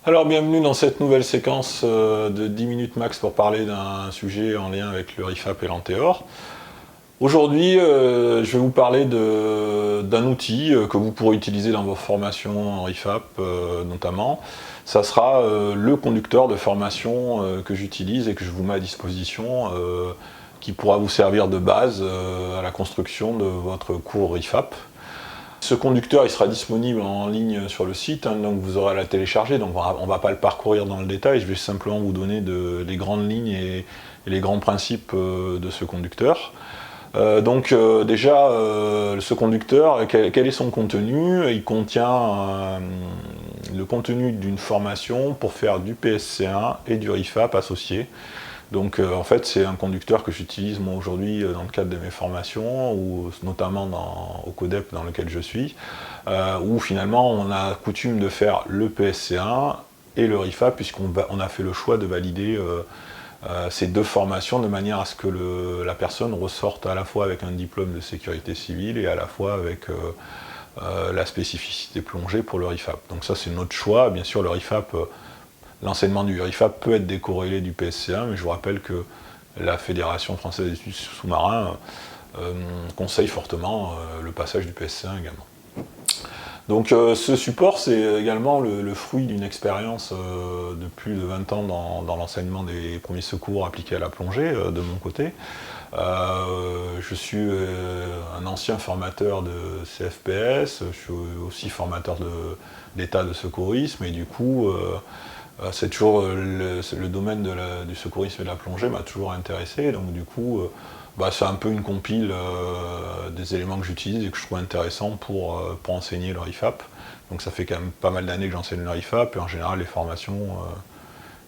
Alors bienvenue dans cette nouvelle séquence de 10 minutes max pour parler d'un sujet en lien avec le RIFAP et l'Antéor. Aujourd'hui, je vais vous parler d'un outil que vous pourrez utiliser dans vos formations en RIFAP notamment. Ça sera le conducteur de formation que j'utilise et que je vous mets à disposition, qui pourra vous servir de base à la construction de votre cours RIFAP. Ce conducteur il sera disponible en ligne sur le site, donc vous aurez à la télécharger, donc on ne va pas le parcourir dans le détail, je vais simplement vous donner les grandes lignes et les grands principes de ce conducteur. Déjà, ce conducteur, quel est son contenu? Il contient le contenu d'une formation pour faire du PSC1 et du RIFAP associé. Donc en fait c'est un conducteur que j'utilise moi aujourd'hui dans le cadre de mes formations, ou notamment au CODEP dans lequel je suis, où finalement on a coutume de faire le PSC1 et le RIFAP, puisqu'on a fait le choix de valider ces deux formations de manière à ce que la personne ressorte à la fois avec un diplôme de sécurité civile et à la fois avec la spécificité plongée pour le RIFAP. Donc ça c'est notre choix, bien sûr le RIFAP, l'enseignement du RIFAP peut être décorrélé du PSC1, mais je vous rappelle que la Fédération française d'études sous-marins conseille fortement le passage du PSC1 également. Donc ce support, c'est également le fruit d'une expérience de plus de 20 ans dans l'enseignement des premiers secours appliqués à la plongée, de mon côté. Je suis un ancien formateur de CFPS, je suis aussi formateur d'état de secourisme, et du coup, c'est toujours le domaine du secourisme et de la plongée m'a toujours intéressé, donc du coup c'est un peu une compile des éléments que j'utilise et que je trouve intéressants pour enseigner le RIFAP. Donc ça fait quand même pas mal d'années que j'enseigne le RIFAP, et en général les formations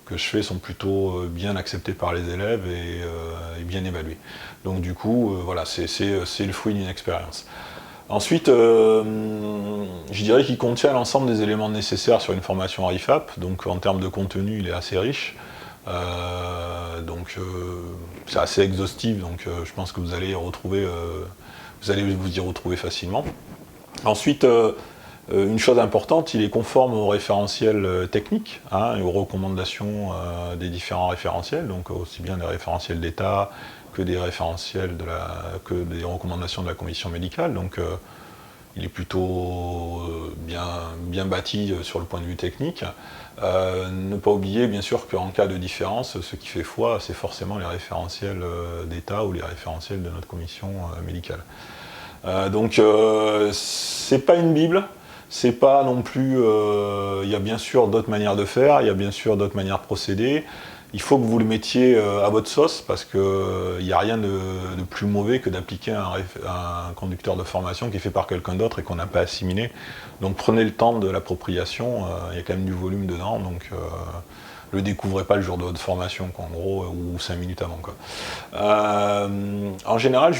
que je fais sont plutôt bien acceptées par les élèves et bien évaluées. Donc du coup voilà, c'est le fruit d'une expérience. Ensuite, je dirais qu'il contient l'ensemble des éléments nécessaires sur une formation en RIFAP, donc en termes de contenu, il est assez riche. C'est assez exhaustif, donc je pense que vous allez vous y retrouver facilement. Ensuite, une chose importante, il est conforme aux référentiels techniques et aux recommandations des différents référentiels, donc aussi bien des référentiels d'État que des référentiels que des recommandations de la commission médicale. Donc il est plutôt bien bâti sur le point de vue technique. Ne pas oublier bien sûr qu'en cas de différence, ce qui fait foi, c'est forcément les référentiels d'État ou les référentiels de notre commission médicale. C'est pas une Bible, c'est pas non plus. Il y a bien sûr d'autres manières de faire, il y a bien sûr d'autres manières de procéder. Il faut que vous le mettiez à votre sauce, parce qu'il n'y a rien de plus mauvais que d'appliquer un conducteur de formation qui est fait par quelqu'un d'autre et qu'on n'a pas assimilé. Donc prenez le temps de l'appropriation, il y a quand même du volume dedans, donc le découvrez pas le jour de votre formation, en gros, ou 5 minutes avant. En général,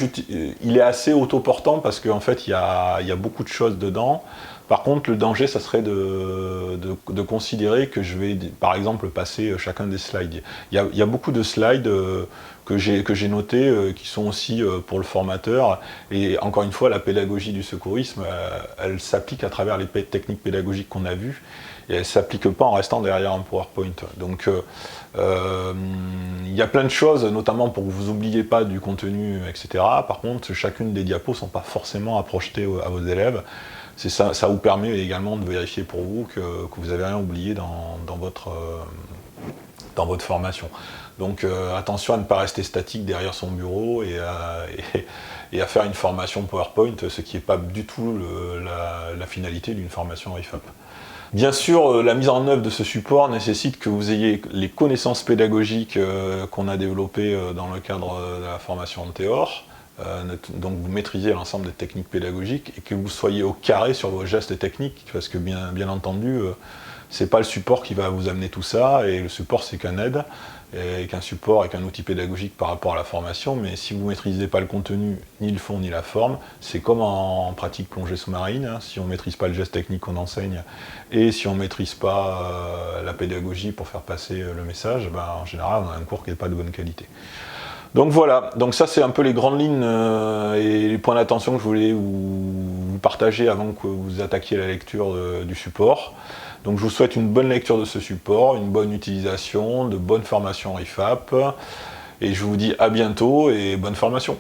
il est assez autoportant parce qu'en fait, il y a beaucoup de choses dedans. Par contre, le danger, ça serait de considérer que je vais, par exemple, passer chacun des slides. Il y a beaucoup de slides que j'ai notés, qui sont aussi pour le formateur. Et encore une fois, la pédagogie du secourisme, elle s'applique à travers les techniques pédagogiques qu'on a vues. Et elle ne s'applique pas en restant derrière un PowerPoint. Donc il y a plein de choses, notamment pour que vous n'oubliez pas du contenu, etc. Par contre, chacune des diapos ne sont pas forcément à projeter à vos élèves. Ça vous permet également de vérifier pour vous que vous n'avez rien oublié dans votre formation. Donc attention à ne pas rester statique derrière son bureau et à faire une formation PowerPoint, ce qui n'est pas du tout la finalité d'une formation RIFAP. Bien sûr, la mise en œuvre de ce support nécessite que vous ayez les connaissances pédagogiques qu'on a développées dans le cadre de la formation Antéor. Donc vous maîtrisez l'ensemble des techniques pédagogiques et que vous soyez au carré sur vos gestes techniques, parce que bien entendu, c'est pas le support qui va vous amener tout ça, et le support c'est qu'un aide, et qu'un support et qu'un outil pédagogique par rapport à la formation, mais si vous ne maîtrisez pas le contenu, ni le fond, ni la forme, c'est comme en pratique plongée sous-marine, si on ne maîtrise pas le geste technique qu'on enseigne, et si on ne maîtrise pas la pédagogie pour faire passer le message, en général on a un cours qui n'est pas de bonne qualité. Donc voilà, donc ça c'est un peu les grandes lignes et les points d'attention que je voulais vous partager avant que vous attaquiez la lecture du support. Donc je vous souhaite une bonne lecture de ce support, une bonne utilisation, de bonnes formations RIFAP, et je vous dis à bientôt et bonne formation.